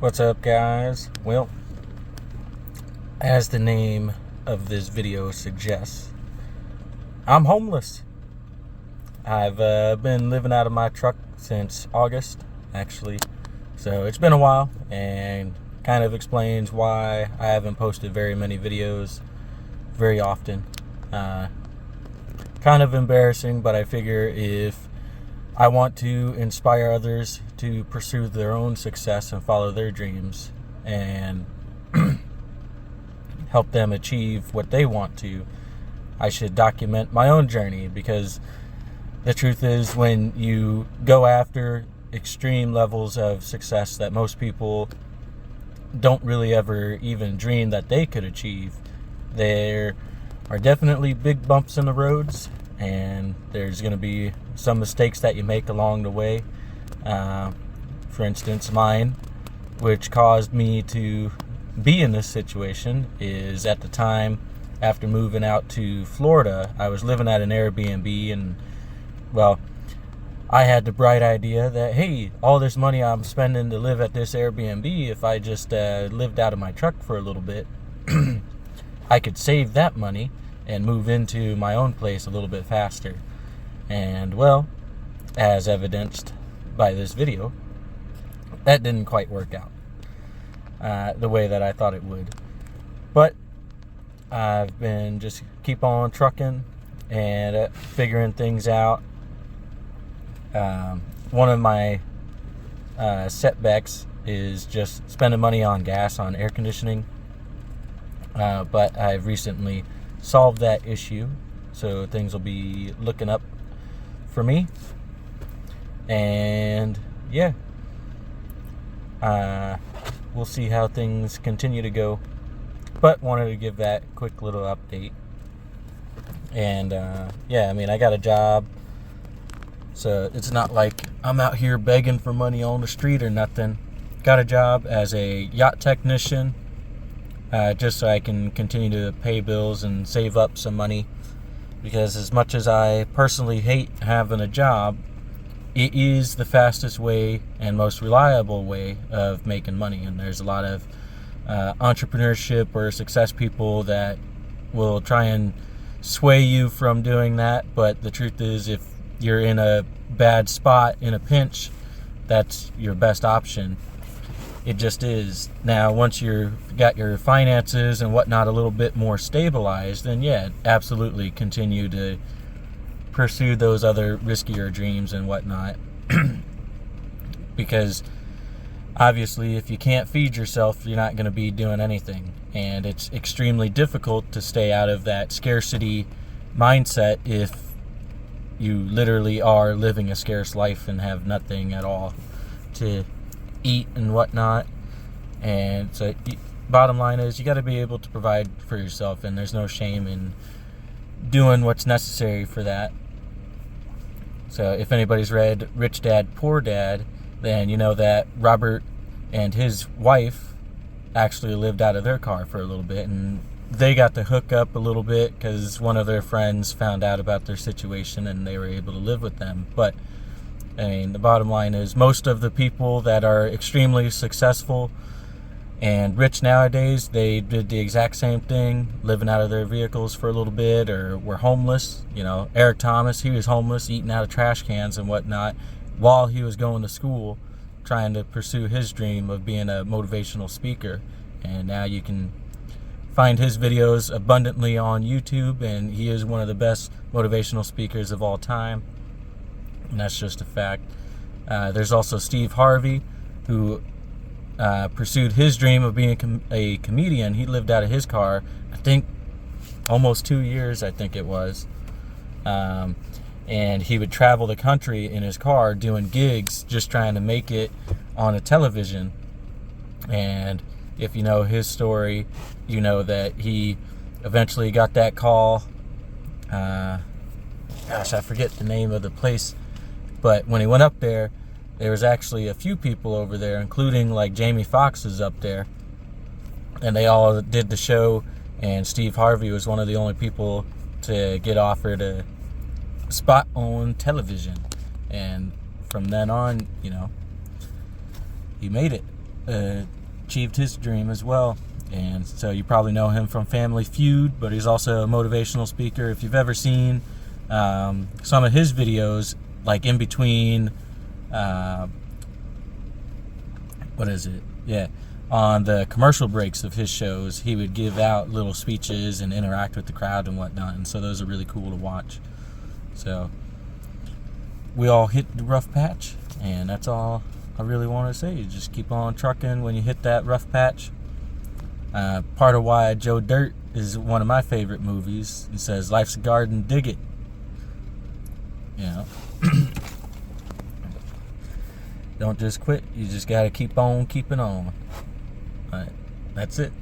What's up, guys? Well, as the name of this video suggests, I'm homeless. I've been living out of my truck since August, actually. So it's been a while, and kind of explains why I haven't posted very many videos very often. Kind of embarrassing, but I figure if I want to inspire others to pursue their own success and follow their dreams and help them achieve what they want to, I should document my own journey, because the truth is, when you go after extreme levels of success that most people don't really ever even dream that they could achieve, there are definitely big bumps in the roads, and there's going to be some mistakes that you make along the way. For instance, mine, which caused me to be in this situation, is at the time after moving out to Florida, I was living at an Airbnb, and well, I had the bright idea that, hey, all this money I'm spending to live at this Airbnb, if I just lived out of my truck for a little bit, I could save that money and move into my own place a little bit faster. And well, as evidenced by this video, that didn't quite work out the way that I thought it would. But I've been just keep on trucking and figuring things out. One of my setbacks is just spending money on gas, on air conditioning. But I've recently solved that issue, so things will be looking up for me. And yeah, we'll see how things continue to go. But wanted to give that quick little update. And yeah, I mean, I got a job, so it's not like I'm out here begging for money on the street or nothing. Got a job as a yacht technician, just so I can continue to pay bills and save up some money. Because as much as I personally hate having a job, it is the fastest way and most reliable way of making money. And there's a lot of entrepreneurship or success people that will try and sway you from doing that. But the truth is, if you're in a bad spot, in a pinch, that's your best option. It just is. Now, once you've got your finances and whatnot a little bit more stabilized, then yeah, absolutely continue to pursue those other riskier dreams and whatnot. Because obviously, if you can't feed yourself, you're not going to be doing anything. And it's extremely difficult to stay out of that scarcity mindset if you literally are living a scarce life and have nothing at all to eat and whatnot. And so bottom line is, you got to be able to provide for yourself, and there's no shame in doing what's necessary for that. So if anybody's read Rich Dad Poor Dad, then you know that Robert and his wife actually lived out of their car for a little bit, and they got to hook up a little bit because one of their friends found out about their situation and they were able to live with them. But I mean, the bottom line is, most of the people that are extremely successful and rich nowadays, they did the exact same thing, living out of their vehicles for a little bit, or were homeless. You know, Eric Thomas, he was homeless, eating out of trash cans and whatnot while he was going to school, trying to pursue his dream of being a motivational speaker. And now you can find his videos abundantly on YouTube, and he is one of the best motivational speakers of all time. And that's just a fact. There's also Steve Harvey, who pursued his dream of being a comedian. He lived out of his car, I think, almost 2 years, I think it was. And he would travel the country in his car doing gigs, just trying to make it on a television. And if you know his story, you know that he eventually got that call. Gosh, I forget the name of the place. But when he went up there was actually a few people over there, including like Jamie Foxx is up there. And they all did the show, and Steve Harvey was one of the only people to get offered a spot on television. And from then on, you know, he made it. achieved his dream as well. And so you probably know him from Family Feud, but he's also a motivational speaker. If you've ever seen some of his videos, like in between, what is it? Yeah, on the commercial breaks of his shows, he would give out little speeches and interact with the crowd and whatnot. And so those are really cool to watch. So we all hit the rough patch, and that's all I really want to say. You just keep on trucking when you hit that rough patch. Part of why Joe Dirt is one of my favorite movies. He says, "Life's a garden, dig it." You know, don't just quit. You just got to keep on keeping on. All right, that's it.